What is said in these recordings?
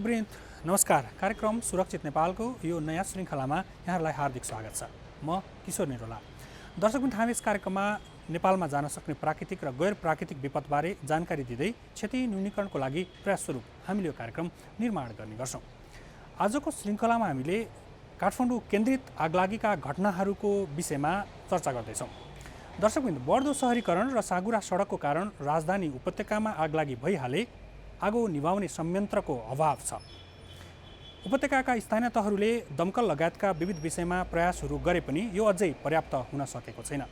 दर्शकवृन्द नमस्कार। कार्यक्रम सुरक्षित नेपालको यो नयाँ श्रृङ्खलामा यहाँहरूलाई हार्दिक स्वागत छ। म किशोर निरोला। दर्शकवृन्द, हामी यस कार्यक्रममा नेपालमा जान सक्ने प्राकृतिक र गैर प्राकृतिक विपदबारे जानकारी दिँदै क्षति न्यूनीकरणको लागि प्रयास स्वरूप हामीले यो कार्यक्रम निर्माण गर्ने गर्छौँ। आजको श्रृङ्खलामा हामीले काठमाडौँ केन्द्रित आगलागीका घटनाहरूको विषयमा चर्चा गर्दैछौँ। दर्शकवृन्द, बढ्दो शहरीकरण र साँघुरा सडकको कारण राजधानी उपत्यकामा आगलागी भइहाले आगो निभाउने संयन्त्रको अभाव छ। उपत्यकाका स्थानीय तहहरूले दमकल लगायतका विविध विषयमा प्रयासहरू गरे पनि यो अझै पर्याप्त हुन सकेको छैन।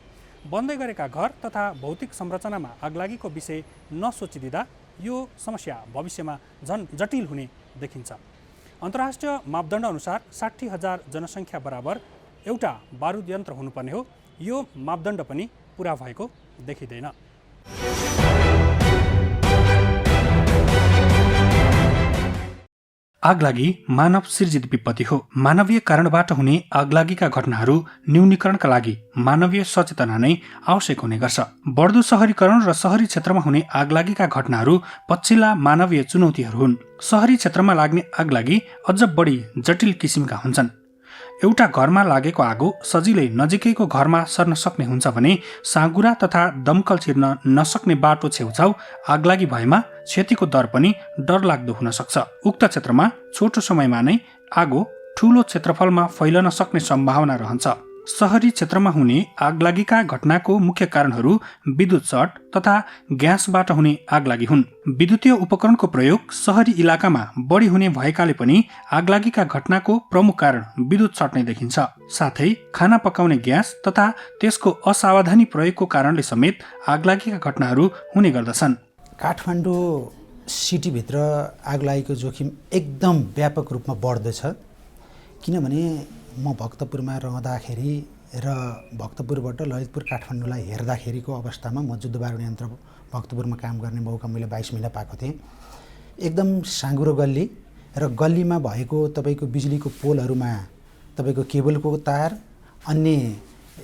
बन्दै गरेका घर तथा भौतिक संरचनामा आगलागीको विषय नसोचिदिँदा यो समस्या भविष्यमा झन् जटिल हुने देखिन्छ। अन्तर्राष्ट्रिय मापदण्ड अनुसार 60,000 जनसङ्ख्या बराबर एउटा बारुद यन्त्र हुनुपर्ने हो। यो मापदण्ड पनि पुरा भएको देखिँदैन। आगलागी मानव सृजित विपत्ति हो। मानवीय कारणबाट हुने आगलागीका घटनाहरू न्यूनीकरणका लागि मानवीय सचेतना नै आवश्यक हुने गर्छ। बढ्दो शहरीकरण र शहरी क्षेत्रमा हुने आगलागीका घटनाहरू पछिल्ला मानवीय चुनौतीहरू हुन्। शहरी क्षेत्रमा लाग्ने आगलागी अझ बढी जटिल किसिमका हुन्छन्। एउटा घरमा लागेको आगो सजिलै नजिकैको घरमा सर्न सक्ने हुन्छ भने साँघुरा तथा दमकल छिर्न नसक्ने बाटो छेउछाउ आगलागी भएमा क्षतिको दर पनि डरलाग्दो हुन सक्छ। उक्त क्षेत्रमा छोटो समयमा नै आगो ठूलो क्षेत्रफलमा फैलन सक्ने सम्भावना रहन्छ। शहरी क्षेत्रमा हुने आगलागीका घटनाको मुख्य कारणहरू विद्युत सर्ट तथा ग्यासबाट हुने आगलागी हुन्। विद्युतीय उपकरणको प्रयोग शहरी इलाकामा बढी हुने भएकाले पनि आगलागीका घटनाको प्रमुख कारण विद्युत सर्ट नै देखिन्छ। साथै खाना पकाउने ग्यास तथा त्यसको असावधानी प्रयोगको कारणले समेत आगलागीका घटनाहरू हुने गर्दछन्। काठमाडौँ सिटीभित्र आगलागीको जोखिम एकदम व्यापक रूपमा बढ्दैछ। किनभने म भक्तपुरमा रहँदाखेरि र भक्तपुरबाट ललितपुर काठमाडौँलाई हेर्दाखेरिको अवस्थामा म जुद्ध बारुद यन्त्र भक्तपुरमा काम गर्ने मौका मैले 22 महिना पाएको थिएँ। एकदम साँघुरो गल्ली र गल्लीमा भएको तपाईँको बिजुलीको पोलहरूमा तपाईँको केबलको तार, अन्य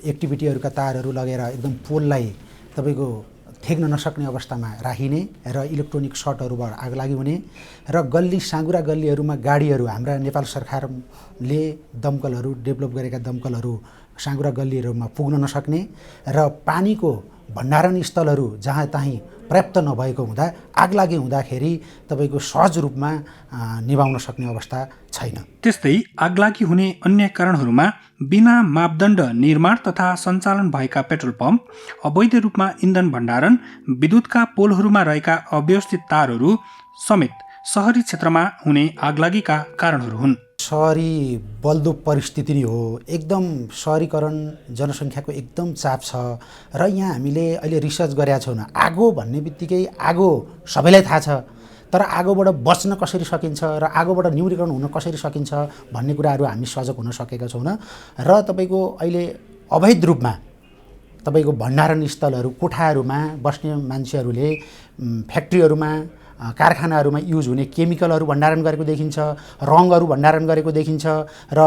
एक्टिभिटीहरूका तारहरू लगेर एकदम पोललाई तपाईँको ठेक्न नसक्ने अवस्थामा राखिने र इलेक्ट्रोनिक सर्टहरूबाट आगलागी हुने र गल्ली साँघुरा गल्लीहरूमा गाडीहरू हाम्रा नेपाल सरकारले दमकलहरू डेभलप गरेका दमकलहरू साँघुरा गल्लीहरूमा पुग्न नसक्ने र पानीको भण्डारण स्थलहरू जहाँ तहीँ पर्याप्त नभएको हुँदा आगलागी हुँदाखेरि तपाईँको सहज रूपमा निभाउन सक्ने अवस्था छैन। त्यस्तै आगलागी हुने अन्य कारणहरूमा बिना मापदण्ड निर्माण तथा सञ्चालन भएका पेट्रोल पम्प, अवैध रूपमा इन्धन भण्डारण, विद्युतका पोलहरूमा रहेका अव्यवस्थित तारहरू समेत शहरी क्षेत्रमा हुने आगलागीका कारणहरू हुन्। सहरी बल्दो परिस्थिति नै हो। एकदम सहरीकरण जनसङ्ख्याको एकदम चाप छ र यहाँ हामीले अहिले रिसर्च गरेका छौँ। आगो भन्ने बित्तिकै आगो सबैलाई थाहा छ, तर आगोबाट बच्न कसरी सकिन्छ र आगोबाट न्यूनीकरण हुन कसरी सकिन्छ भन्ने कुराहरू हामी सजग हुन सकेका छैनौँ। र तपाईँको अहिले अवैध रूपमा तपाईँको भण्डारण स्थलहरू, कोठाहरूमा बस्ने मान्छेहरूले फ्याक्ट्रीहरूमा, कारखानाहरूमा युज हुने केमिकलहरू भण्डारण गरेको देखिन्छ, रङहरू भण्डारण गरेको देखिन्छ र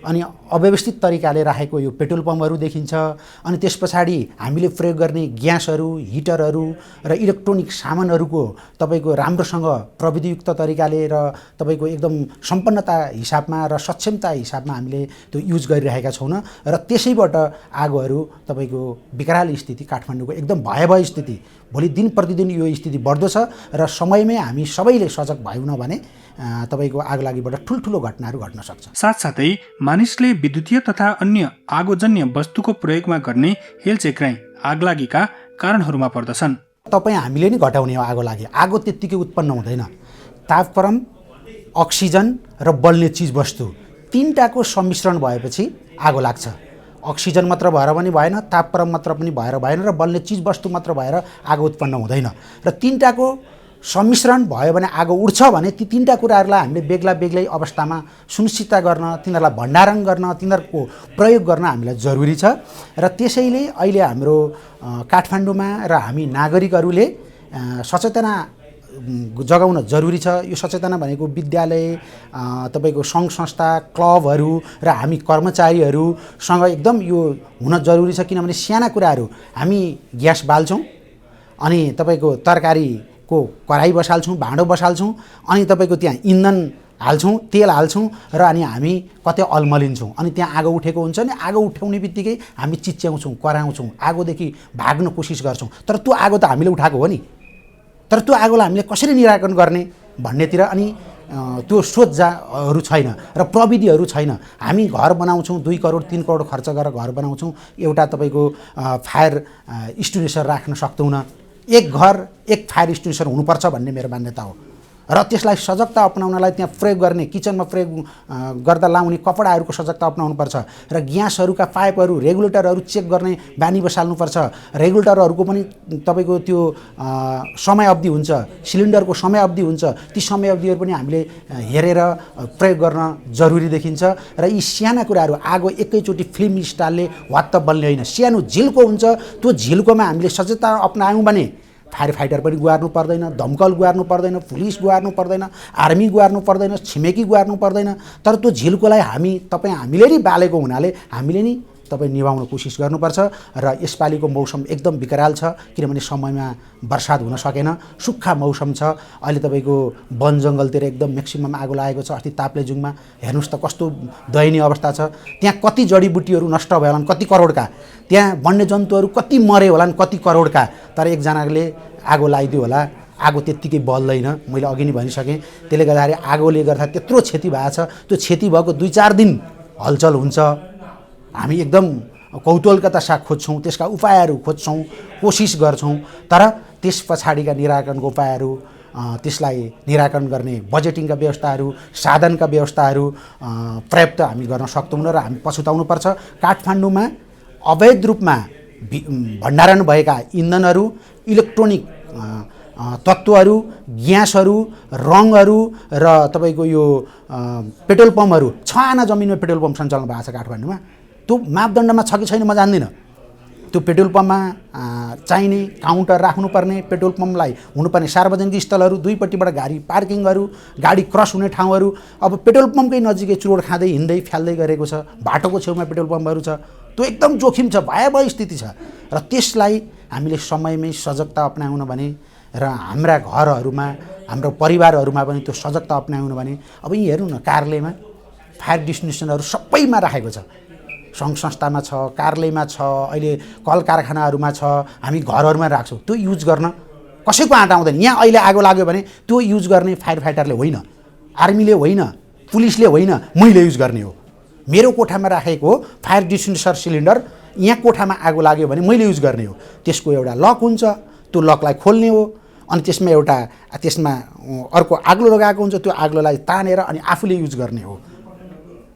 अनि अव्यवस्थित तरिकाले राखेको यो पेट्रोल पम्पहरू देखिन्छ। अनि त्यस पछाडि हामीले प्रयोग गर्ने ग्यासहरू, हिटरहरू र इलेक्ट्रोनिक सामानहरूको तपाईँको राम्रोसँग प्रविधियुक्त तरिकाले र तपाईँको एकदम सम्पन्नता हिसाबमा र सक्षमता हिसाबमा हामीले त्यो युज गरिरहेका छौँ र त्यसैबाट आगोहरू तपाईँको विकराल स्थिति, काठमाडौँको एकदम भयावह स्थिति, भोलि दिन प्रतिदिन यो स्थिति बढ्दो छ र समयमै हामी सबैले सजग भयौँ भने तपाईँको आगलागीबाट ठुल्ठुलो घटनाहरू घट्न सक्छ। साथसाथै मानिसले विद्युतीय तथा अन्य आगोजन्य वस्तुको प्रयोगमा गर्ने हेलचेक्राइ आगलागीका कारणहरूमा पर्दछन्। तपाईँ हामीले नै घटाउने हो आगो लागि। आगो त्यत्तिकै उत्पन्न हुँदैन। तापक्रम, अक्सिजन र बल्ने चिजवस्तु तीनटाको सम्मिश्रण भएपछि आगो लाग्छ। अक्सिजन मात्र भएर पनि भएन, तापक्रम मात्र पनि भएर भएन र बल्ने चिजवस्तु मात्र भएर आगो उत्पन्न हुँदैन। र तीनटाको सम्मिश्रण भयो भने आगो उड्छ भने ती तीनटा कुराहरूलाई हामीले बेग्ला बेग्लै अवस्थामा सुनिश्चितता गर्न, तिनीहरूलाई भण्डारण गर्न, तिनीहरूको प्रयोग गर्न हामीलाई जरुरी छ। र त्यसैले अहिले हाम्रो काठमाडौँमा र हामी नागरिकहरूले सचेतना जगाउन जरुरी छ। यो सचेतना भनेको विद्यालय, तपाईँको सङ्घ संस्था, क्लबहरू र हामी कर्मचारीहरूसँग एकदम यो हुन जरुरी छ। किनभने साना कुराहरू, हामी ग्यास बाल्छौँ अनि तपाईँको तरकारीको कराही बसाल्छौँ, भाँडो बसाल्छौँ, अनि तपाईँको त्यहाँ इन्धन हाल्छौँ, तेल हाल्छौँ र अनि हामी कतै अल्मलिन्छौँ। अनि त्यहाँ आगो उठेको हुन्छ नि, आगो उठाउने बित्तिकै हामी चिच्याउँछौँ, कराउँछौँ, आगोदेखि भाग्न कोसिस गर्छौँ। तर त्यो आगो त हामीले उठाएको हो नि, तर त्यो आगोलाई हामीले कसरी निराकरण गर्ने भन्नेतिर अनि त्यो सोचहरू छैन र प्रविधिहरू छैन। हामी घर बनाउँछौँ, 2 करोड 3 करोड खर्च गरेर घर बनाउँछौँ, एउटा तपाईँको फायर एक्सटिङ्ग्विसर राख्न सक्दैनौँ। एक घर एक फायर एक्सटिङ्ग्विसर हुनुपर्छ भन्ने मेरो मान्यता हो र त्यसलाई सजगता अपनाउनलाई त्यहाँ प्रयोग गर्ने, किचनमा प्रयोग गर्दा लाउने कपडाहरूको सजगता अपनाउनुपर्छ र ग्यासहरूका पाइपहरू रेगुलेटरहरू चेक गर्ने बानी बसाल्नुपर्छ। रेगुलेटरहरूको पनि तपाईँको त्यो समय अवधि हुन्छ, सिलिन्डरको समय अवधि हुन्छ, ती समय अवधिहरू पनि हामीले हेरेर प्रयोग गर्न जरुरी देखिन्छ। र यी साना कुराहरू आगो एकैचोटि फिल्म स्टाइलले वात्त बल्ने होइन, सानो झिल्को हुन्छ, त्यो झिल्कोमा हामीले सचेतता अपनायौँ भने फायर फाइटर पनि गुहार्नु पर्दैन, दमकल गुहार्नु पर्दैन, पुलिस गुहार्नु पर्दैन, आर्मी गुहार्नु पर्दैन, छिमेकी गुहार्नु पर्दैन। तर त्यो झिल्कोलाई हामीले नै बालेको हुनाले हामीले नै निभाउन कोसिस गर्नुपर्छ। र यसपालिको मौसम एकदम विकराल छ, किनभने समयमा बर्सात हुन सकेन, सुक्खा मौसम छ। अहिले तपाईँको वन जङ्गलतिर एकदम म्याक्सिमम आगो लागेको छ। अस्ति ताप्लेजुङमा हेर्नुहोस् त कस्तो दयनीय अवस्था छ। त्यहाँ कति जडीबुटीहरू नष्ट भयो होलान्, कति करोडका, त्यहाँ वन्यजन्तुहरू कति मरे होलान्, कति करोडका। तर एकजनाले आगो लगाइदियो होला, आगो त्यत्तिकै बल्दैन। मैले अघि नै भनिसकेँ, त्यसले गर्दाखेरि आगोले गर्दा त्यत्रो क्षति भएको छ। त्यो क्षति भएको 2-4 दिन हलचल हुन्छ। हामी एकदम कौतूहलका साथ खोज्छौँ, त्यसका उपायहरू खोज्छौँ, कोसिस गर्छौँ। तर त्यस पछाडिका निराकरणको उपायहरू, त्यसलाई निराकरण गर्ने बजेटिङका व्यवस्थाहरू, साधनका व्यवस्थाहरू पर्याप्त हामी गर्न सक्दैनौँ र हामी पछुताउनुपर्छ। काठमाडौँमा अवैध रूपमा भण्डारण भएका इन्धनहरू, इलेक्ट्रोनिक तत्त्वहरू, ग्यासहरू, रङहरू र तपाईँको यो पेट्रोल पम्पहरू, 6 आना जमिनमा पेट्रोल पम्प सञ्चालन भएको छ काठमाडौँमा। त्यो मापदण्डमा छ कि छैन म जान्दिनँ। त्यो पेट्रोल पम्पमा चाहिने काउन्टर राख्नुपर्ने, पेट्रोल पम्पलाई हुनुपर्ने सार्वजनिक स्थलहरू, दुईपट्टिबाट गाडी पार्किङहरू, गाडी क्रस हुने ठाउँहरू, अब पेट्रोल पम्पकै नजिकै चुरोड खाँदै हिँड्दै फ्याल्दै गरेको छ। बाटोको छेउमा पेट्रोल पम्पहरू छ। त्यो एकदम जोखिम छ, भयावह स्थिति छ। र त्यसलाई हामीले समयमै सजगता अपनाउन भने र हाम्रा घरहरूमा, हाम्रो परिवारहरूमा पनि त्यो सजगता अपनाउन भने, अब यी हेर्नु न, कार्यालयमा फायर डिस्टिङ्ग्विसरहरू सबैमा राखेको छ, सङ्घ संस्थामा छ, कार्यालयमा छ, अहिले कल कारखानाहरूमा छ, हामी घरहरूमा राख्छौँ। त्यो युज गर्न कसैको आँट आउँदैन। यहाँ अहिले आगो लाग्यो भने त्यो युज गर्ने फायर फाइटरले होइन, आर्मीले होइन, पुलिसले होइन, मैले युज गर्ने हो। मेरो कोठामा राखेको फायर डिस्टिङ्ग्विसर सिलिन्डर यहाँ कोठामा आगो लाग्यो भने मैले युज गर्ने हो। त्यसको एउटा लक हुन्छ, त्यो लकलाई खोल्ने हो, अनि त्यसमा अर्को आग्लो लगाएको हुन्छ, त्यो आग्लोलाई तानेर अनि आफूले युज गर्ने हो।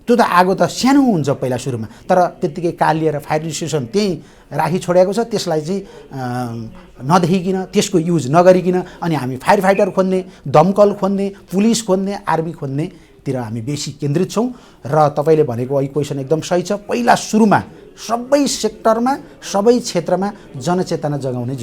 त्यो त आगो त सानो हुन्छ पहिला सुरुमा, तर त्यत्तिकै कालिएर फायर डिस्ट्रिब्युसन त्यहीँ राखी छोडेको छ। त्यसलाई चाहिँ नदेखिकन, त्यसको युज नगरिकन अनि हामी फायर फाइटर खोज्ने, दमकल खोज्ने, पुलिस खोज्ने, आर्मी खोज्नेतिर हामी बेसी केन्द्रित छौँ। र तपाईँले भनेको अहिले क्वेसन एकदम सही छ। पहिला सुरुमा सबै सेक्टरमा, सबै क्षेत्रमा जनचेतना जगाउने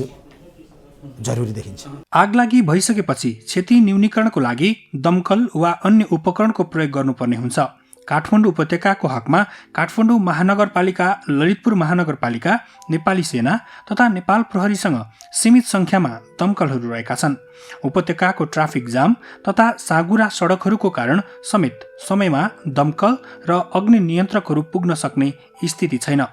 जरुरी देखिन्छ। आगलागी भइसकेपछि क्षति न्यूनीकरणको लागि दमकल वा अन्य उपकरणको प्रयोग गर्नुपर्ने हुन्छ। काठमाडौँ उपत्यकाको हकमा काठमाडौँ महानगरपालिका, ललितपुर महानगरपालिका, नेपाली सेना तथा नेपाल प्रहरीसँग सीमित सङ्ख्यामा दमकलहरू रहेका छन्। उपत्यकाको ट्राफिक जाम तथा साँघुरा सडकहरूको कारण समेत समयमा दमकल र अग्नि नियन्त्रकहरू पुग्न सक्ने स्थिति छैन,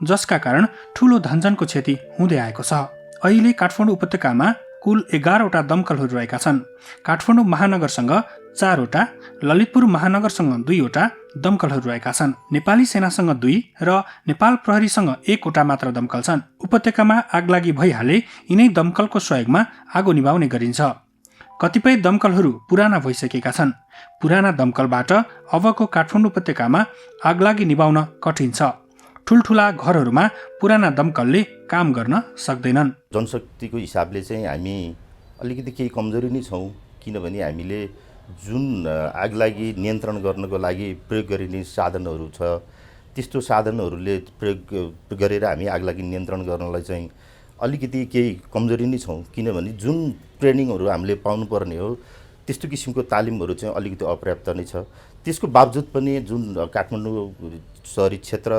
जसका कारण ठूलो धनजनको क्षति हुँदै आएको छ। अहिले काठमाडौँ उपत्यकामा कुल 11वटा दमकलहरू रहेका छन्। काठमाडौँ महानगरसँग 4वटा, ललितपुर महानगरसँग 2वटा दमकलहरू रहेका छन्। नेपाली सेनासँग 2 र नेपाल प्रहरीसँग 1वटा मात्र दमकल छन्। उपत्यकामा आगलागी भइहाले यिनै दमकलको सहयोगमा आगो निभाउने गरिन्छ। कतिपय दमकलहरू पुराना भइसकेका छन्। पुराना दमकलबाट अबको काठमाडौँ उपत्यकामा आगलागी निभाउन कठिन छ। ठुल्ठुला घरहरूमा पुराना दमकलले काम गर्न सक्दैनन्। जनशक्तिको हिसाबले चाहिँ हामी अलिकति केही कमजोरी नै छौँ, किनभने हामीले जुन आगलागी नियन्त्रण गर्नको लागि प्रयोग गरिने साधनहरू छ, त्यस्तो साधनहरूले प्रयोग गरेर हामी आगलागी नियन्त्रण गर्नलाई चाहिँ अलिकति केही कमजोरी नै छौँ। किनभने जुन ट्रेनिङहरू हामीले पाउनुपर्ने हो त्यस्तो किसिमको तालिमहरू चाहिँ अलिकति अपर्याप्त नै छ। त्यसको बावजुद पनि जुन काठमाडौँ सहरी क्षेत्र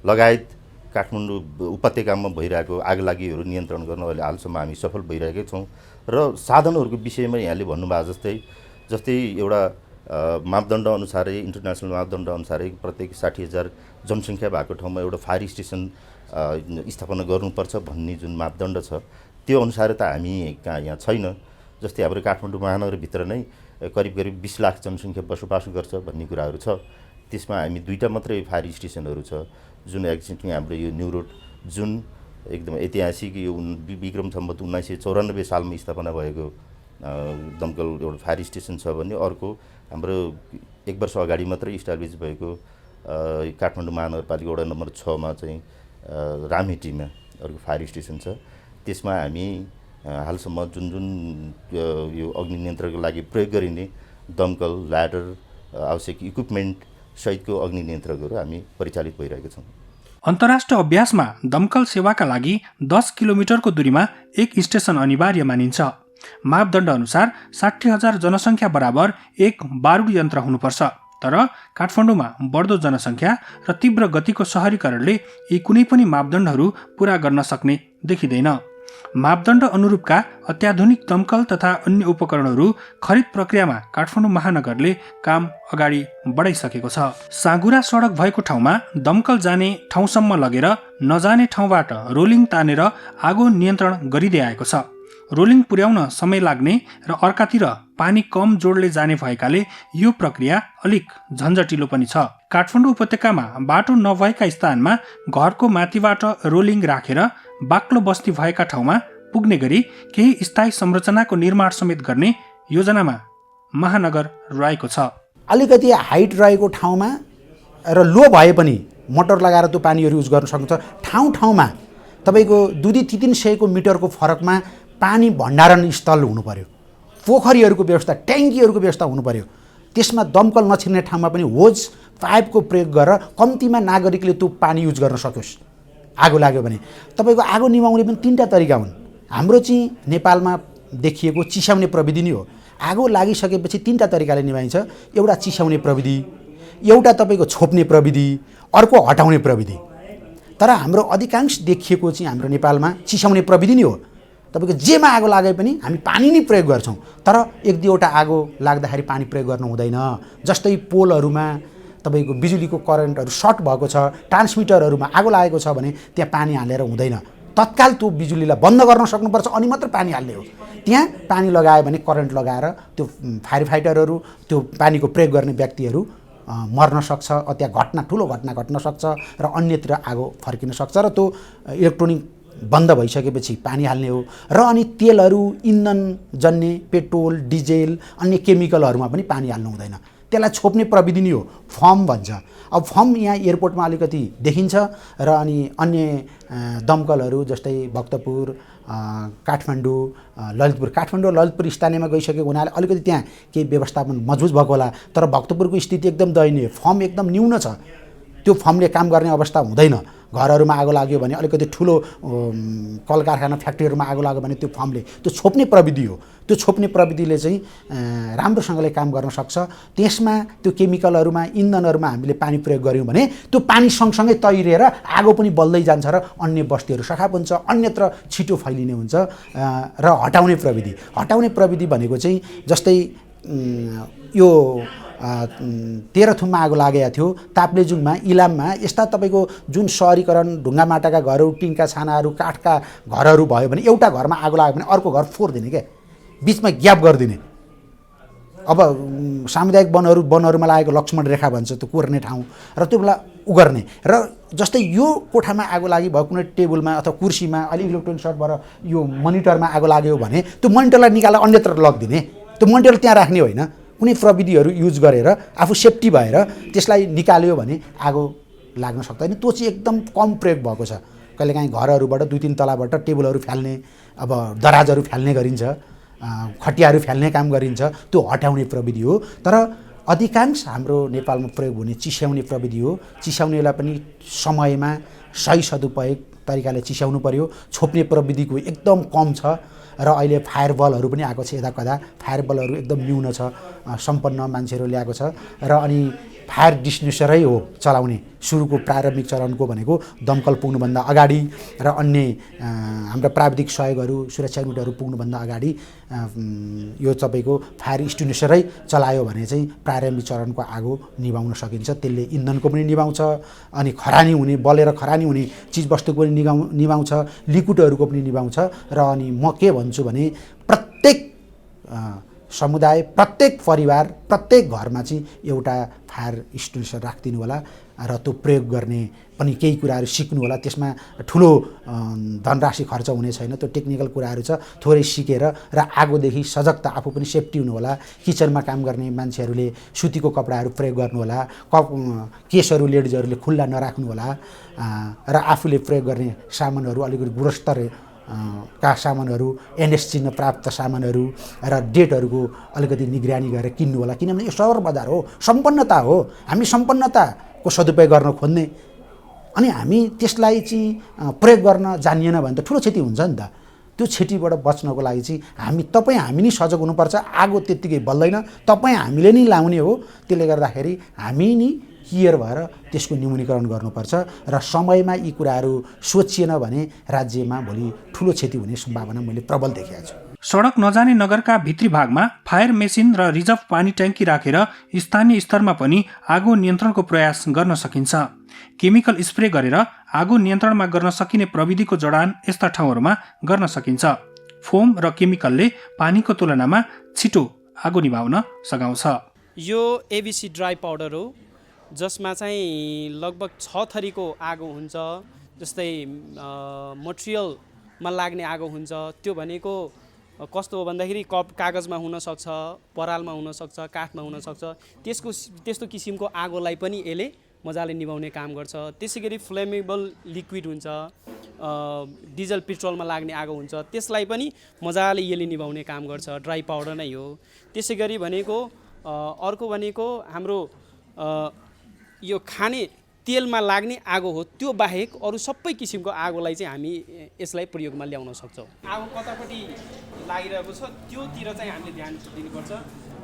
लगायत काठमाडौँ उपत्यकामा भइरहेको आगलागीहरू नियन्त्रण गर्न अहिले हालसम्म हामी सफल भइरहेकै छौँ। र साधनहरूको विषयमा यहाँले भन्नुभएको जस्तै एउटा मापदण्ड अनुसारै इन्टरनेसनल मापदण्ड अनुसारै प्रत्येक 60,000 जनसङ्ख्या भएको ठाउँमा एउटा फायर स्टेसन स्थापना गर्नुपर्छ भन्ने जुन मापदण्ड छ त्यो अनुसार त हामी यहाँ छैन। जस्तै हाम्रो काठमाडौँ महानगरभित्र नै करिब 20 लाख जनसङ्ख्या बसोबास गर्छ भन्ने कुराहरू छ। त्यसमा हामी 2टा मात्रै फायर स्टेसनहरू छ, जुन एक्जिस्टिङ हाम्रो यो न्यू रोड जुन एकदम ऐतिहासिक यो विक्रम सम्वत 1994 सालमा स्थापना भएको दमकल एउटा फायर स्टेसन छ भने अर्को हाम्रो 1 वर्ष अगाडि मात्रै इस्टाब्लिस भएको काठमाडौँ महानगरपालिका वडा नम्बर 6 मा चाहिँ रामहेटीमा अर्को फायर स्टेसन छ। त्यसमा हामी हालसम्म जुन यो अग्नि नियन्त्रणको लागि प्रयोग गरिने दमकल, ल्याडर, आवश्यक इक्विपमेन्ट सहितको अग्नि नियन्त्रकहरू हामी परिचालित भइरहेका छौँ। अन्तर्राष्ट्रिय अभ्यासमा दमकल सेवाका लागि 10 किलोमिटरको दूरीमा एक स्टेसन अनिवार्य मानिन्छ। मापदण्ड अनुसार 60,000 जनसङ्ख्या बराबर एक बारुद यन्त्र हुनुपर्छ। तर काठमाडौँमा बढ्दो जनसङ्ख्या र तीव्र गतिको सहरीकरणले यी कुनै पनि मापदण्डहरू पूरा गर्न सक्ने देखिँदैन। मापदण्ड अनुरूपका अत्याधुनिक दमकल तथा अन्य उपकरणहरू खरिद प्रक्रियामा काठमाडौँ महानगरले काम अगाडि बढाइसकेको छ। साँघुरा सडक भएको ठाउँमा दमकल जाने ठाउँसम्म लगेर नजाने ठाउँबाट रोलिङ तानेर आगो नियन्त्रण गरिँदै आएको छ। रोलिङ पुर्याउन समय लाग्ने र अर्कातिर पानी कम जोडले जाने भएकाले यो प्रक्रिया अलिक झन्झटिलो पनि छ। काठमाडौँ उपत्यकामा बाटो नभएका स्थानमा घरको माथिबाट रोलिङ राखेर बाक्लो बस्ती भएका ठाउँमा पुग्ने गरी केही स्थायी संरचनाको निर्माण समेत गर्ने योजनामा महानगर रहेको छ। अलिकति हाइट रहेको ठाउँमा र लो भए पनि मोटर लगाएर त्यो पानीहरू युज गर्न सक्छ। ठाउँ ठाउँमा तपाईँको 2-3 मिटरको फरकमा पानी भण्डारण स्थल हुनु पर्यो, पोखरीहरूको व्यवस्था, ट्याङ्कीहरूको व्यवस्था हुनु पर्यो। त्यसमा दमकल नछिर्ने ठाउँमा पनि होज पाइपको प्रयोग गरेर कम्तीमा नागरिकले त्यो पानी युज गर्न सकोस्। आगो लाग्यो भने तपाईँको आगो निभाउने पनि 3टा तरिका हुन्। हाम्रो चाहिँ नेपालमा देखिएको चिसाउने प्रविधि नै हो। आगो लागिसकेपछि 3टा तरिकाले निभाइन्छ। एउटा चिसाउने प्रविधि, एउटा तपाईँको छोप्ने प्रविधि, अर्को हटाउने प्रविधि। तर हाम्रो अधिकांश देखिएको चाहिँ हाम्रो नेपालमा चिसाउने प्रविधि नै हो। तपाईँको जेमा आगो लागे पनि हामी पानी नै प्रयोग गर्छौँ। तर 1-2वटा आगो लाग्दाखेरि पानी प्रयोग गर्नु हुँदैन। जस्तै पोलहरूमा तपाईँको बिजुलीको करेन्टहरू सर्ट भएको छ, ट्रान्समिटरहरूमा आगो लागेको छ भने त्यहाँ पानी हालेर हुँदैन। तत्काल त्यो बिजुलीलाई बन्द गर्न सक्नुपर्छ अनि मात्र पानी हाल्ने हो। त्यहाँ पानी लगायो भने करेन्ट लगाएर त्यो फायर फाइटरहरू, त्यो पानीको प्रयोग गर्ने व्यक्तिहरू मर्न सक्छ, त्यहाँ ठुलो घटना घट्न सक्छ र अन्यतिर आगो फर्किन सक्छ। र त्यो इलेक्ट्रोनिक बन्द भइसकेपछि पानी हाल्ने हो। र अनि तेलहरू, इन्धन जन्ने पेट्रोल, डिजेल, अन्य केमिकलहरूमा पनि पानी हाल्नु हुँदैन। त्यसलाई छोप्ने प्रविधि नै हो, फर्म भन्छ। अब फर्म यहाँ एयरपोर्टमा अलिकति देखिन्छ र अनि अन्य दमकलहरू जस्तै भक्तपुर, काठमाडौँ, ललितपुर स्थानीयमा गइसकेको हुनाले अलिकति त्यहाँ केही व्यवस्थापन मजबुत भएको होला। तर भक्तपुरको स्थिति एकदम दयनीय, फर्म एकदम न्यून छ। त्यो फर्मले काम गर्ने अवस्था हुँदैन। घरहरूमा आगो लाग्यो भने, अलिकति ठुलो कल कारखाना फ्याक्ट्रीहरूमा आगो लाग्यो भने त्यो फर्मले, त्यो छोप्ने प्रविधि हो। त्यो छोप्ने प्रविधिले चाहिँ राम्रोसँगले काम गर्न सक्छ। त्यसमा त्यो केमिकलहरूमा, इन्धनहरूमा हामीले पानी प्रयोग गऱ्यौँ भने त्यो पानी सँगसँगै तैरेर आगो पनि बल्दै जान्छ र अन्य बस्तीहरू सखाप हुन्छ, अन्यत्र छिटो फैलिने हुन्छ। र हटाउने प्रविधि भनेको चाहिँ जस्तै यो तेह्रथुममा आगो लागेको थियो, ताप्लेजुङमा, इलाममा, यस्ता तपाईँको जुन सहरीकरण, ढुङ्गा माटाका घरहरू, टिङका छानाहरू, काठका घरहरू भयो भने एउटा घरमा आगो लाग्यो भने अर्को घर फोर्दिने क्या, बिचमा ग्याप गरिदिने। अब सामुदायिक वनहरूमा लागेको लक्ष्मण रेखा भन्छ, त्यो कोर्ने ठाउँ, र त्यो बेला उगर्ने। र जस्तै यो कोठामा आगो लागि भयो, कुनै टेबलमा अथवा कुर्सीमा अलि इलेक्ट्रोनिक सर्टबाट यो मोनिटरमा आगो लाग्यो भने त्यो मोनिटरलाई निकालेर अन्यत्र लगिदिने। त्यो मोनिटर त्यहाँ राख्ने होइन, कुनै प्रविधिहरू युज गरेर आफू सेफ्टी भएर त्यसलाई निकाल्यो भने आगो लाग्न सक्दैन। त्यो चाहिँ एकदम कम प्रयोग भएको छ। कहिलेकाहीँ घरहरूबाट 2-3 तलाबाट टेबलहरू फाल्ने, अब दराजहरू फाल्ने गरिन्छ, खटियाहरू फाल्ने काम गरिन्छ, त्यो हटाउने प्रविधि हो। तर अधिकांश हाम्रो नेपालमा प्रयोग हुने चिसाउने प्रविधि हो। चिसाउनेलाई पनि समयमा सही सदुपयोग तरिकाले चिसाउनु पर्यो। छोप्ने प्रविधिको एकदम कम छ र अहिले फायर बलहरू पनि आएको छ, यता कदा फायर बलहरू एकदम न्यून छ, सम्पन्न मान्छेहरू ल्याएको छ। र अनि फायर डिस्टिङ्ग्विसरै हो चलाउने, सुरुको प्रारम्भिक चरणको भनेको दमकल पुग्नुभन्दा अगाडि र अन्य हाम्रा प्राविधिक सहयोगहरू सुरक्षा युनिटहरू पुग्नुभन्दा अगाडि यो तपाईँको फायर एक्सटिङ्ग्विसरै चलायो भने चाहिँ प्रारम्भिक चरणको आगो निभाउन सकिन्छ। त्यसले इन्धनको पनि निभाउँछ, अनि खरानी हुने बलेर खरानी हुने चिजवस्तुको पनि निभाउँछ, लिक्विडहरूको पनि निभाउँछ। र अनि म के भन्छु भने प्रत्येक समुदाय, प्रत्येक परिवार, प्रत्येक घरमा चाहिँ एउटा फायर एक्सटिङ्ग्विसर राखिदिनु होला र त्यो प्रयोग गर्ने पनि केही कुराहरू सिक्नु होला। त्यसमा ठुलो धनराशि खर्च हुने छैन, त्यो टेक्निकल कुराहरू छ, थोरै सिकेर र आगोदेखि सजगता आफू पनि सेफ्टी हुनु होला। किचनमा काम गर्ने मान्छेहरूले सुतीको कपडाहरू प्रयोग गर्नु होला, केसहरू लेडिजहरूले खुल्ला नराख्नु होला र आफूले प्रयोग गर्ने सामानहरू अलिकति गुणस्तर का सामानहरू, एनएस चिन्ह प्राप्त सामानहरू र डेटहरूको अलिकति निगरानी गरेर किन्नु होला। किनभने यो सहर बजार हो, सम्पन्नता हो, हामी सम्पन्नताको सदुपयोग गर्न खोज्ने, अनि हामी त्यसलाई चाहिँ प्रयोग गर्न जानिएन भने त ठुलो क्षति हुन्छ नि त। त्यो क्षतिबाट बच्नको लागि चाहिँ हामी नै सजग हुनुपर्छ। आगो त्यत्तिकै बल्दैन, हामीले नै लाउने हो। त्यसले गर्दाखेरि हामी नै क्लियर भएर त्यसको न्यूनीकरण गर्नुपर्छ र समयमा यी कुराहरू सोचिएन भने राज्यमा भोलि ठुलो क्षति हुने सम्भावना मैले प्रबल देखेको छु। सडक नजाने नगरका भित्री भागमा फायर मेसिन र रिजर्भ पानी ट्याङ्की राखेर स्थानीय स्तरमा पनि आगो नियन्त्रणको प्रयास गर्न सकिन्छ। केमिकल स्प्रे गरेर आगो नियन्त्रणमा गर्न सकिने प्रविधिको जडान यस्ता ठाउँहरूमा गर्न सकिन्छ। फोम र केमिकलले पानीको तुलनामा छिटो आगो निभाउन सघाउँछ। यो एबिसी ड्राई पाउडर हो, जसमा चाहिँ लगभग 6 थरीको आगो हुन्छ। जस्तै मटेरियलमा लाग्ने आगो हुन्छ, त्यो भनेको कस्तो हो भन्दाखेरि कागजमा हुनसक्छ, परालमा हुनसक्छ, काठमा हुनसक्छ। त्यस्तो किसिमको आगोलाई पनि यसले मजाले निभाउने काम गर्छ। त्यसै गरी फ्लेमेबल लिक्विड हुन्छ, डिजल पेट्रोलमा लाग्ने आगो हुन्छ, त्यसलाई पनि मजाले यसले निभाउने काम गर्छ। ड्राई पाउडर नै हो। त्यसै गरी भनेको अर्को भनेको हाम्रो यो खाने तेलमा लाग्ने आगो हो, त्यो बाहेक अरू सबै किसिमको आगोलाई चाहिँ हामी यसलाई प्रयोगमा ल्याउन सक्छौँ। आगो कतापट्टि लागिरहेको छ त्योतिर चाहिँ हामीले ध्यान दिनुपर्छ।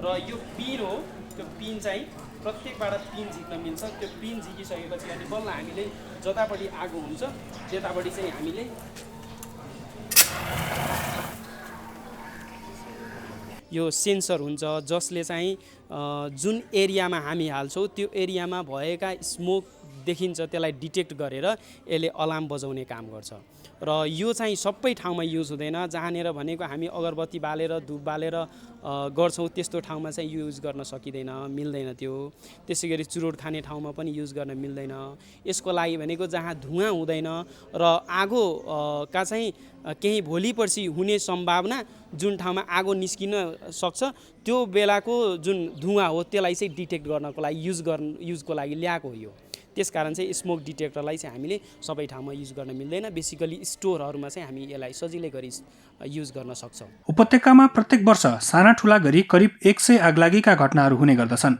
र यो पिन हो, त्यो पिन चाहिँ प्रत्येकबाट पिन झिक्न मिल्छ। त्यो पिन झिकिसकेपछि अनि बल्ल हामीले जतापट्टि आगो हुन्छ त्यतापट्टि चाहिँ हामीले यो सेन्सर हुन्छ, जसले चाहिँ जुन एरियामा हामी हाल्छौँ त्यो एरियामा भएका स्मोक देखिन्छ, त्यसलाई डिटेक्ट गरेर यसले अलार्म बजाउने काम गर्छ। र यो चाहिँ सबै ठाउँमा युज हुँदैन। जहाँनिर भनेको हामी अगरबत्ती बालेर धुप बालेर गर्छौँ त्यस्तो ठाउँमा चाहिँ युज गर्न सकिँदैन, मिल्दैन त्यो। त्यसै गरी चुरोट खाने ठाउँमा पनि युज गर्न मिल्दैन। यसको लागि भनेको जहाँ धुवाँ हुँदैन र आगोका चाहिँ केही भोलि पर्सि हुने सम्भावना, जुन ठाउँमा आगो निस्किन सक्छ त्यो बेलाको जुन धुवाँ हो त्यसलाई चाहिँ डिटेक्ट गर्नको लागि युजको लागि ल्याएको हो यो। त्यसकारण चाहिँ स्मोक डिटेक्टरलाई चाहिँ हामीले सबै ठाउँमा युज गर्न मिल्दैन। बेसिकली स्टोरहरूमा चाहिँ हामी यसलाई सजिलै गरी युज गर्न सक्छौँ। उपत्यकामा प्रत्येक वर्ष साना ठुला गरी करिब 100 आगलागीका घटनाहरू हुने गर्दछन्।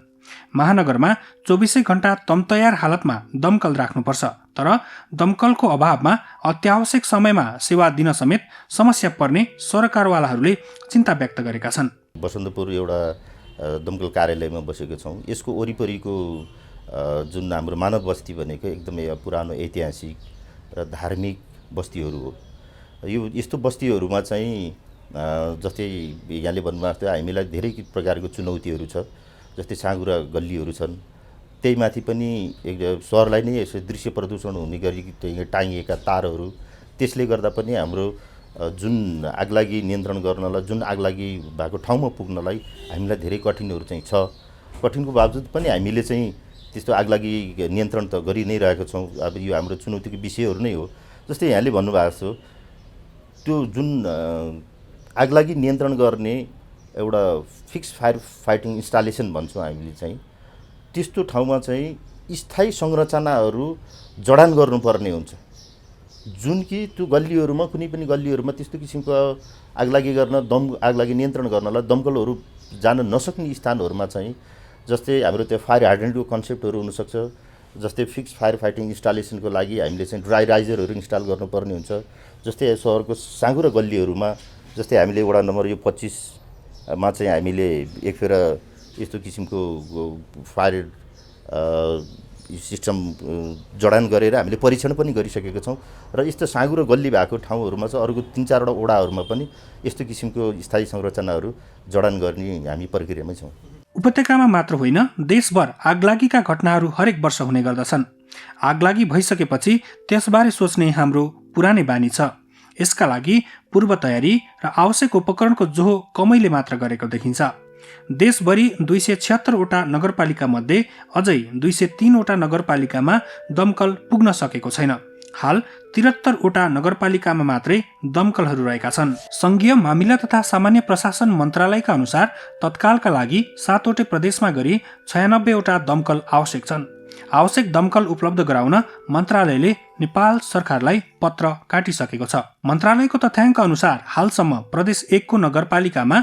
महानगरमा 24 घण्टा तमतयार हालतमा दमकल राख्नुपर्छ, तर दमकलको अभावमा अत्यावश्यक समयमा सेवा दिन समेत समस्या पर्ने सरकारवालाहरूले चिन्ता व्यक्त गरेका छन्। बसन्तपुर एउटा दमकल कार्यालयमा बसेको छौँ। यसको वरिपरिको जुन हाम्रो मानव बस्ती भनेको एकदमै पुरानो ऐतिहासिक र धार्मिक बस्तीहरू हो। यो यस्तो बस्तीहरूमा चाहिँ जस्तै यहाँले भन्नुभएको थियो हामीलाई धेरै प्रकारको चुनौतीहरू छ। जस्तै साँघुरा गल्लीहरू छन्, त्यही माथि पनि सहरलाई नै यसो दृश्य प्रदूषण हुने गरी टाँगिएका तारहरू, त्यसले गर्दा पनि हाम्रो जुन आगलागी नियन्त्रण गर्नलाई, जुन आगलागी भएको ठाउँमा पुग्नलाई हामीलाई धेरै कठिनहरू चाहिँ छ। कठिनको बावजुद पनि हामीले चाहिँ त्यस्तो आगलागी नियन्त्रण त गरि नै रहेको छौँ। अब यो हाम्रो चुनौतीको विषयहरू नै हो। जस्तै यहाँले भन्नुभएको छ त्यो जुन आगलागी नियन्त्रण गर्ने एउटा फिक्स फायर फाइटिङ इन्स्टलेसन भन्छौँ हामीले चाहिँ, त्यस्तो ठाउँमा चाहिँ स्थायी संरचनाहरू जडान गर्नुपर्ने हुन्छ। जुन कि त्यो गल्लीहरूमा, कुनै पनि गल्लीहरूमा त्यस्तो किसिमको आगलागी नियन्त्रण गर्नलाई दमकलहरू जान नसक्ने स्थानहरूमा चाहिँ, जस्तै हाम्रो त्यो फायर हाइड्रेन्टको कन्सेप्टहरू हुनसक्छ। जस्तै फिक्स फायर फाइटिङ इन्स्टलेसनको लागि हामीले चाहिँ ड्राई राइजरहरू इन्स्टल गर्नुपर्ने हुन्छ। जस्तै सहरको साँघुरा गल्लीहरूमा जस्तै हामीले वडा नम्बर यो 25 मा चाहिँ हामीले एक फेर यस्तो किसिमको फायर सिस्टम जडान गरेर हामीले परीक्षण पनि गरिसकेका छौँ र यस्तो साँगु र गल्ली भएको ठाउँहरूमा चाहिँ अरूको 3-4 वटा वडाहरूमा पनि यस्तो किसिमको स्थायी संरचनाहरू जडान गर्ने हामी प्रक्रियामै छौँ। उपत्यकामा मात्र होइन, देशभर आगलागीका घटनाहरू हरेक वर्ष हुने गर्दछन्। आगलागी भइसकेपछि त्यसबारे सोच्ने हाम्रो पुरानै बानी छ। यसका लागि पूर्व तयारी र आवश्यक उपकरणको जोहो कमैले मात्र गरेको देखिन्छ। देशभरि 276 वटा नगरपालिका मध्ये अझै 203 वटा नगरपालिकामा दमकल पुग्न सकेको छैन। हाल 73 वटा नगरपालिकामा मात्रै दमकलहरू रहेका छन्। संघीय मामिला तथा सामान्य प्रशासन मन्त्रालयका अनुसार तत्कालका लागि 7 वटै प्रदेशमा गरी 96 वटा दमकल आवश्यक छन्। आवश्यक दमकल उपलब्ध गराउन मन्त्रालयले नेपाल सरकारलाई पत्र काटिसकेको छ। मन्त्रालयको तथ्याङ्क अनुसार हालसम्म प्रदेश 1 को नगरपालिकामा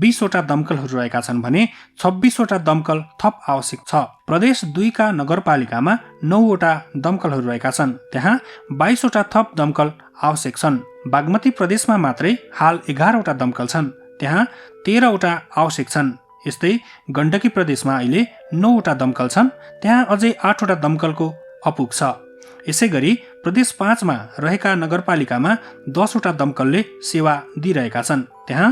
20 वटा दमकलहरू रहेका छन् भने 26 वटा दमकल थप आवश्यक छ। प्रदेश 2 का नगरपालिकामा 9 वटा दमकलहरू रहेका छन्, त्यहाँ 22 वटा थप दमकल आवश्यक छन्। बागमती प्रदेशमा मात्रै हाल 11 वटा दमकल छन्, त्यहाँ 13 वटा आवश्यक छन्। यस्तै गण्डकी प्रदेशमा अहिले 9 वटा दमकल छन्, त्यहाँ अझै 8 वटा दमकलको अपुग छ। यसै गरी प्रदेश 5 मा रहेका नगरपालिकामा 10 वटा दमकलले सेवा दिइरहेका छन्, त्यहाँ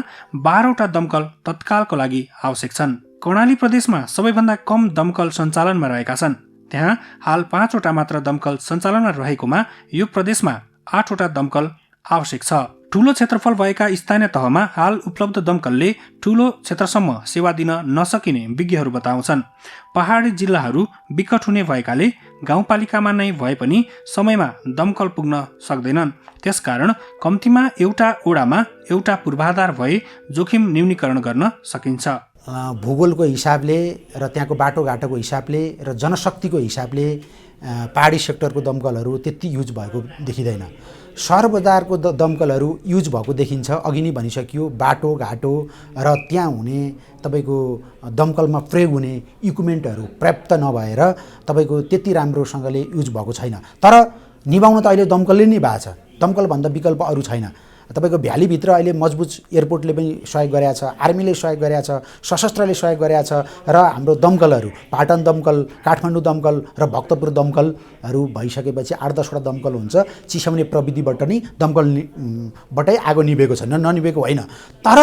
12 वटा दमकल तत्कालको लागि आवश्यक छन्। कर्णाली प्रदेशमा सबैभन्दा कम दमकल सञ्चालनमा रहेका छन्, त्यहाँ हाल 5 वटा मात्र दमकल सञ्चालनमा रहेकोमा यो प्रदेशमा 8 वटा दमकल आवश्यक छ। ठूलो क्षेत्रफल भएका स्थानीय तहमा हाल उपलब्ध दमकलले ठूलो क्षेत्रसम्म सेवा दिन नसकिने विज्ञहरू बताउँछन्। पहाडी जिल्लाहरू विकट हुने भएकाले गाउँपालिकामा नै भए पनि समयमा दमकल पुग्न सक्दैनन्। त्यसकारण कम्तीमा एउटा ओडामा एउटा पूर्वाधार भए जोखिम न्यूनीकरण गर्न सकिन्छ। भूगोलको हिसाबले र त्यहाँको बाटोघाटोको हिसाबले र जनशक्तिको हिसाबले पहाडी सेक्टरको दमकलहरू त्यति युज भएको देखिँदैन। सहर बजारको दमकलहरू युज भएको देखिन्छ। अघि नै भनिसकियो, बाटोघाटो र त्यहाँ हुने तपाईँको दमकलमा प्रयोग हुने इक्विपमेन्टहरू पर्याप्त नभएर तपाईँको त्यति राम्रोसँगले युज भएको छैन। तर निभाउन त अहिले दमकलले नै भएको छ। दमकलभन्दा विकल्प अरू छैन। तपाईँको भ्यालीभित्र अहिले मजबुत एयरपोर्टले पनि सहयोग गरेको छ, आर्मीले सहयोग गरेको छ, सशस्त्रले सहयोग गरेको छ र हाम्रो दमकलहरू पाटन दमकल, काठमाडौँ दमकल र भक्तपुर दमकलहरू भइसकेपछि 8-10 वटा दमकल हुन्छ। चिसाउने प्रविधिबाट नै दमकलबाटै आगो निभेको छ, ननिभेको होइन। तर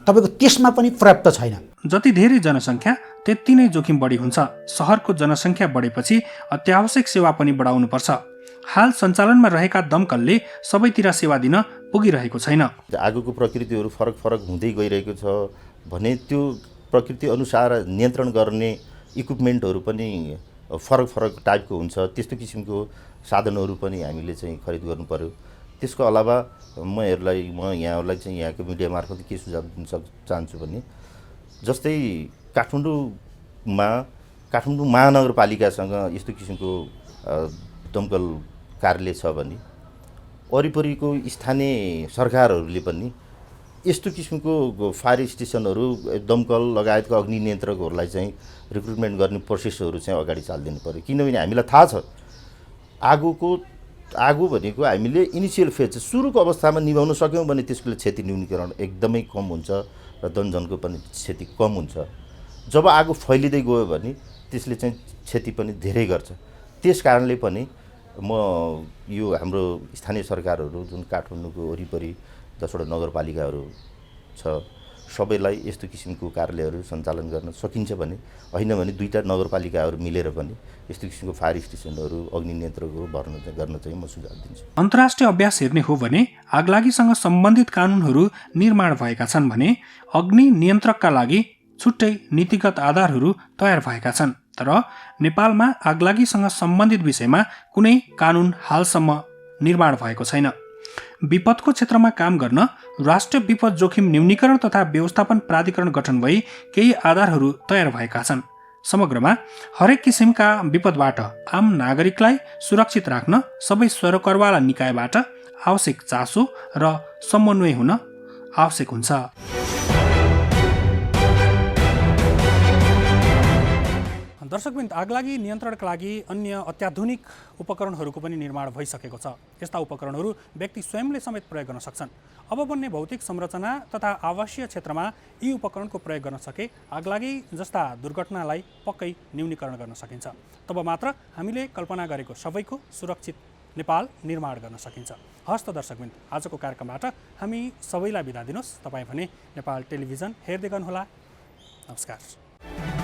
तपाईँको त्यसमा पनि पर्याप्त छैन। जति धेरै जनसङ्ख्या त्यति नै जोखिम बढी हुन्छ। सहरको जनसङ्ख्या बढेपछि अत्यावश्यक सेवा पनि बढाउनुपर्छ। हाल सञ्चालनमा रहेका दमकलले सबैतिर सेवा दिन पुगिरहेको छैन। आगोको प्रकृतिहरू फरक फरक हुँदै गइरहेको छ भने त्यो प्रकृति अनुसार नियन्त्रण गर्ने इक्विपमेन्टहरू पनि फरक फरक टाइपको हुन्छ। त्यस्तो किसिमको साधनहरू पनि हामीले चाहिँ खरिद गर्नु पर्यो। त्यसको अलावा म यहाँहरूलाई चाहिँ यहाँको मिडिया मार्फत के सुझाव दिन चाहन्छु भने, जस्तै काठमाडौँ महानगरपालिकासँग यस्तो किसिमको दमकल कार्यालय छ भने वरिपरिको स्थानीय सरकारहरूले पनि यस्तो किसिमको फायर स्टेसनहरू, दमकल लगायतका अग्नि नियन्त्रकहरूलाई चाहिँ रिक्रुटमेन्ट गर्ने प्रोसेसहरू चाहिँ अगाडि चालिदिनु पर्यो। किनभने हामीलाई थाहा छ आगो भनेको हामीले इनिसियल फेज सुरुको अवस्थामा निभाउन सक्यौँ भने त्यसको क्षति न्यूनीकरण एकदमै कम हुन्छ र जनजनको पनि क्षति कम हुन्छ। जब आगो फैलिँदै गयो भने त्यसले चाहिँ क्षति पनि धेरै गर्छ। त्यस कारणले पनि म यो हाम्रो स्थानीय सरकारहरू जुन काठमाडौँको वरिपरि 10 वटा नगरपालिकाहरू छ, सबैलाई यस्तो किसिमको कार्यालयहरू सञ्चालन गर्न सकिन्छ भने, होइन भने 2टा नगरपालिकाहरू मिलेर पनि यस्तो किसिमको फायर स्टेसनहरू, अग्नि नियन्त्रकहरू गर्न चाहिँ म सुझाव दिन्छु। अन्तर्राष्ट्रिय अभ्यास हेर्ने हो भने आगलागीसँग सम्बन्धित कानुनहरू निर्माण भएका छन् भने अग्नि नियन्त्रकका लागि छुट्टै नीतिगत आधारहरू तयार भएका छन्। तर नेपालमा आगलागीसँग सम्बन्धित विषयमा कुनै कानुन हालसम्म निर्माण भएको छैन। विपदको क्षेत्रमा काम गर्न राष्ट्रिय विपद जोखिम न्यूनीकरण तथा व्यवस्थापन प्राधिकरण गठन भई केही आधारहरू तयार भएका छन्। समग्रमा हरेक किसिमका विपदबाट आम नागरिकलाई सुरक्षित राख्न सबै सरकारवाला निकायबाट आवश्यक चासो र समन्वय हुन आवश्यक हुन्छ। दर्शकबिन आगलागी नियन्त्रणका लागि अन्य अत्याधुनिक उपकरणहरूको पनि निर्माण भइसकेको छ। यस्ता उपकरणहरू व्यक्ति स्वयंले समेत प्रयोग गर्न सक्छन्। अब बन्ने भौतिक संरचना तथा आवासीय क्षेत्रमा यी उपकरणको प्रयोग गर्न सके आगलागी जस्ता दुर्घटनालाई पक्कै न्यूनीकरण गर्न सकिन्छ। तब मात्र हामीले कल्पना गरेको सबैको सुरक्षित नेपाल निर्माण गर्न सकिन्छ। हस्त दर्शकबिन, आजको कार्यक्रमबाट हामी सबैलाई बिदा दिनुहोस्। तपाईँ भने नेपाल टेलिभिजन हेर्दै गर्नुहोला। नमस्कार।